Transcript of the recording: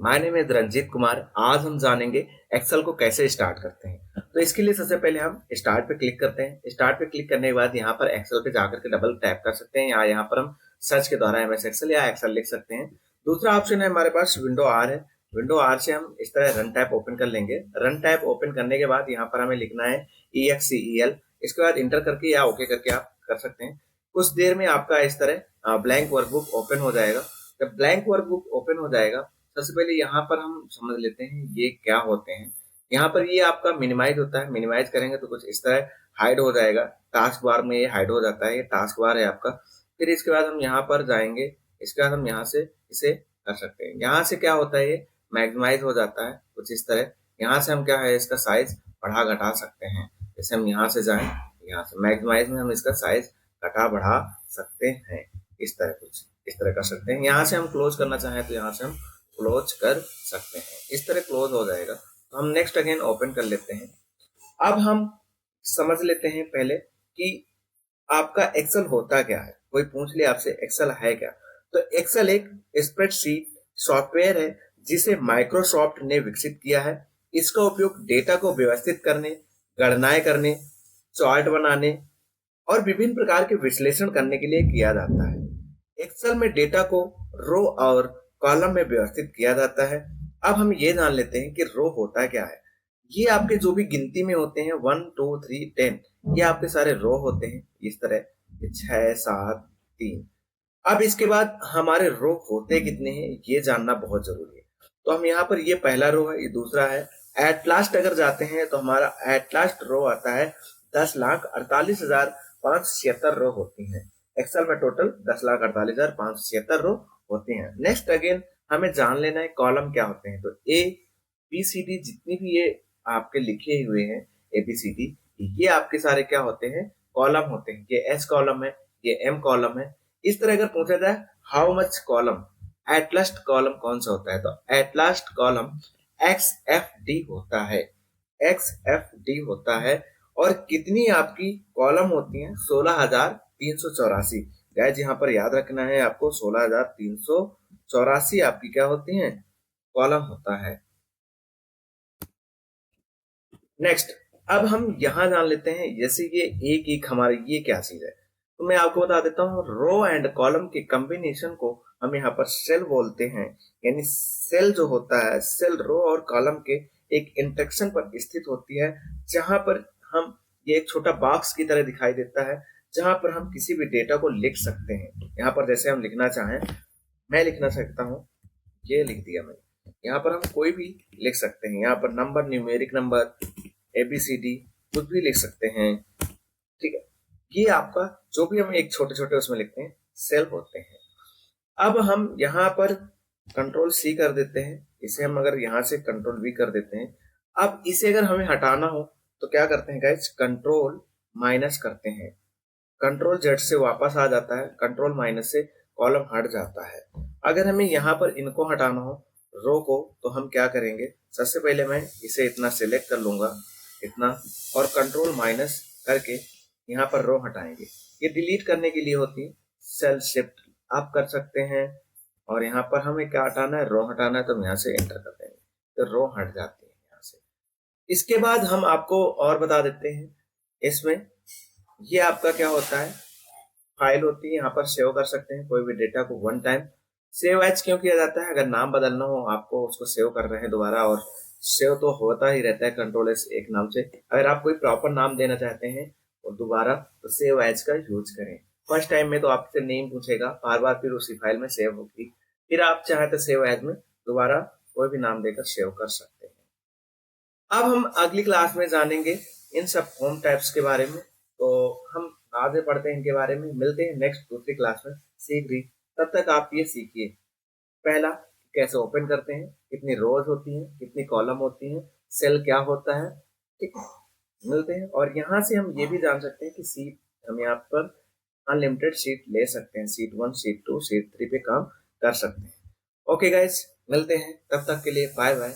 My name is Ranjit Kumar. आज हम जानेंगे एक्सेल को कैसे स्टार्ट करते हैं। तो इसके लिए सबसे पहले हम स्टार्ट पे क्लिक करते हैं। स्टार्ट पे क्लिक करने के बाद यहाँ पर एक्सेल पे जाकर के डबल टैप कर सकते हैं, या यहाँ पर हम सर्च के द्वारा एमएस एक्सेल या एक्सेल लिख सकते हैं। दूसरा ऑप्शन है हमारे पास विंडो आर है। विंडो आर से हम इस तरह रन टैप ओपन कर लेंगे। रन टैप ओपन करने के बाद यहाँ पर हमें लिखना है EXCEL। इसके बाद इंटर करके या ओके करके आप कर सकते हैं। कुछ देर में आपका इस तरह ब्लैंक वर्कबुक ओपन हो जाएगा। जब ब्लैंक वर्कबुक ओपन हो जाएगा, सबसे पहले यहाँ पर हम समझ लेते हैं ये क्या होते हैं। यहाँ पर ये आपका मिनिमाइज होता है। मिनिमाइज करेंगे तो कुछ इस तरह हाइड हो जाएगा। टास्क बार में ये हाइड हो जाता है, ये टास्क बार है आपका। फिर इसके बाद हम यहाँ पर जाएंगे। इसके बाद हम यहाँ से इसे कर सकते हैं। यहाँ से क्या होता है, ये मैक्सिमाइज हो जाता है कुछ इस तरह। यहाँ से हम क्या है, इसका साइज बढ़ा घटा सकते हैं। जैसे हम यहाँ से जाएं, यहाँ से मैक्सिमाइज में हम इसका साइज घटा बढ़ा सकते हैं। इस तरह कुछ इस तरह कर सकते हैं। यहाँ से हम क्लोज करना चाहें तो यहाँ से हम क्लोज कर सकते हैं। इस तरह क्लोज हो जाएगा। तो हम नेक्स्ट अगेन ओपन कर लेते हैं। अब हम समझ लेते हैं पहले कि आपका एक्सेल होता क्या है। कोई पूछ ले आपसे एक्सेल है क्या, तो एक्सेल एक स्प्रेडशीट सॉफ्टवेयर है जिसे माइक्रोसॉफ्ट ने विकसित किया है। इसका उपयोग डेटा को व्यवस्थित करने, गणनाएं करने, चार्ट बनाने और विभिन्न प्रकार के विश्लेषण करने के लिए किया जाता है। एक्सेल में डेटा को रो और कॉलम में व्यवस्थित किया जाता है। अब हम ये जान लेते हैं कि रो होता क्या है। ये आपके जो भी गिनती में होते हैं 1 2 3 10, ये आपके सारे रो होते हैं इस तरह 6 7 3। अब इसके बाद हमारे रो होते कितने हैं ये जानना बहुत जरूरी है। तो हम यहाँ पर, ये पहला रो है, ये दूसरा है। एट लास्ट अगर जाते हैं तो हमारा एट लास्ट रो आता है 10,48,576 रो होती हैं। एक्सेल में टोटल 10,48,576 रो होती हैं। नेक्स्ट अगेन हमें जान लेना है कॉलम क्या होते हैं। तो ABCD जितनी भी ये आपके लिखे हुए हैं ABCD, ये आपके सारे क्या होते हैं, कॉलम होते हैं। ये S कॉलम है, ये M कॉलम है। इस तरह अगर पूछा जाए how much column, at last column कौन सा होता है, तो एट लास्ट कॉलम XFD होता है। XFD होता है। और कितनी आपकी कॉलम होती हैं, 16,384। गाइस यहाँ पर याद रखना है आपको, 16,384 आपकी क्या होती हैं, कॉलम होता है। नेक्स्ट, अब हम यहाँ जान लेते हैं, जैसे ये एक हमारे ये क्या चीज है, तो मैं आपको बता देता हूँ। रो एंड कॉलम के कॉम्बिनेशन को हम यहाँ पर सेल बोलते हैं। यानी सेल जो होता है, सेल रो और कॉलम के एक इंटरेक्शन पर स्थित होती है, जहां पर हम, ये एक छोटा बॉक्स की तरह दिखाई देता है, जहां पर हम किसी भी डेटा को लिख सकते हैं। यहाँ पर जैसे हम लिखना चाहें, मैं लिखना सकता हूँ, ये लिख दिया मैंने। यहाँ पर हम कोई भी लिख सकते हैं। यहाँ पर नंबर, न्यूमेरिक नंबर, ABCD कुछ भी लिख सकते हैं। ठीक है, ये आपका जो भी हम एक छोटे छोटे उसमें लिखते हैं, सेल होते हैं। अब हम यहाँ पर कंट्रोल C कर देते हैं। इसे हम अगर यहाँ से कंट्रोल V कर देते हैं। अब इसे अगर हमें हटाना हो तो क्या करते हैं गाइस, कंट्रोल माइनस करते हैं। कंट्रोल Z से वापस आ जाता है, कंट्रोल माइनस से कॉलम हट जाता है। अगर हमें यहाँ पर इनको हटाना हो, रो को, तो हम क्या करेंगे, सबसे पहले मैं इसे इतना सिलेक्ट कर लूंगा, इतना, और कंट्रोल माइनस करके यहाँ पर रो हटाएंगे। ये डिलीट करने के लिए होती है। सेल शिफ्ट आप कर सकते हैं। और यहाँ पर हमें क्या हटाना है, रो हटाना है, तो हम यहाँ से एंटर कर देंगे तो रो हट जाती है यहाँ से। इसके बाद हम आपको और बता देते हैं, इसमें ये आपका क्या होता है, फाइल होती है। यहाँ पर सेव कर सकते हैं कोई भी डेटा को वन टाइम। सेव एज क्यों किया जाता है, अगर नाम बदलना हो आपको, उसको सेव कर रहे हैं दोबारा, और सेव तो होता ही रहता है कंट्रोल S एक नाम से। अगर आप कोई प्रॉपर नाम देना चाहते हैं और दोबारा, तो सेव एज का यूज करें। फर्स्ट टाइम में तो आपसे नेम पूछेगा, बार बार फिर उसी फाइल में सेव होगी। फिर आप चाहे तो सेव एज में दोबारा कोई भी नाम देकर सेव कर सकते हैं। अब हम अगली क्लास में जानेंगे इन सब फॉर्म टाइप्स के बारे में। तो हम आगे पढ़ते हैं इनके बारे में। मिलते हैं नेक्स्ट दूसरी क्लास में शीघ्र ही। तब तक आप ये सीखिए, पहला कैसे ओपन करते हैं, कितनी रोज होती हैं, कितनी कॉलम होती हैं, सेल क्या होता है। ठीक है, मिलते हैं। और यहाँ से हम ये भी जान सकते हैं कि सीट, हम यहाँ पर अनलिमिटेड सीट ले सकते हैं। सीट 1, सीट 2, सीट 3 पे काम कर सकते हैं। ओके गाइस, मिलते हैं, तब तक के लिए बाय बाय।